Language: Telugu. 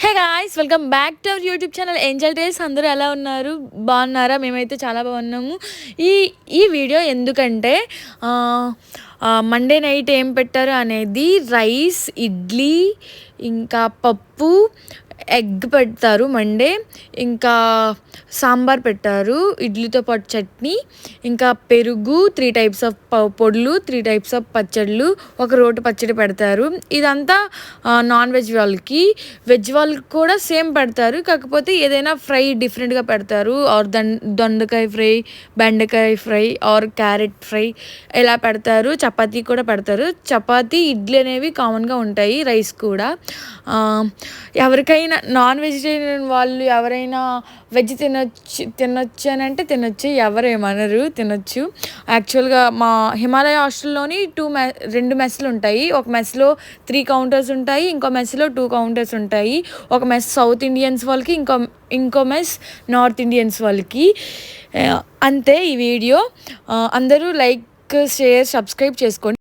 Hey guys, welcome back to our YouTube channel Angel days. అందరూ ఎలా ఉన్నారు? బాగున్నారా? మేమైతే చాలా బాగున్నాము. ఈ ఈ వీడియో ఎందుకంటే మండే నైట్ ఏం పెట్టారు అనేది రైస్, ఇడ్లీ, ఇంకా పప్పు, ఎగ్ పెడతారు మండే. ఇంకా సాంబార్ పెట్టారు, ఇడ్లీతో పాటు చట్నీ, ఇంకా పెరుగు, 3 టైప్స్ ఆఫ్ పొడులు, 3 టైప్స్ ఆఫ్ పచ్చళ్ళు, ఒక రోటి పచ్చడి పెడతారు. ఇదంతా నాన్ వెజ్ వాళ్ళకి. వెజ్ వాళ్ళకి కూడా సేమ్ పెడతారు, కాకపోతే ఏదైనా ఫ్రై డిఫరెంట్గా పెడతారు. ఆర్ దొండకాయ ఫ్రై, బెండకాయ ఫ్రై, ఆర్ క్యారెట్ ఫ్రై ఇలా పెడతారు. చపాతీ కూడా పెడతారు. చపాతీ, ఇడ్లీ అనేవి కామన్గా ఉంటాయి, రైస్ కూడా. ఎవరికైనా నాన్ వెజిటేరియన్ వాళ్ళు ఎవరైనా వెజ్ తినొచ్చు అని అంటే తినొచ్చు, ఎవరేమనరు, తినొచ్చు. యాక్చువల్గా మా హిమాలయ హాస్టల్లోని 2 మెస్లు ఉంటాయి. ఒక మెస్లో 3 కౌంటర్స్ ఉంటాయి, ఇంకో మెస్లో 2 కౌంటర్స్ ఉంటాయి. ఒక మెస్ సౌత్ ఇండియన్స్ వాళ్ళకి, ఇంకో మెస్ నార్త్ ఇండియన్స్ వాళ్ళకి. అంతే ఈ వీడియో. అందరూ లైక్, షేర్, సబ్స్క్రైబ్ చేసుకోండి.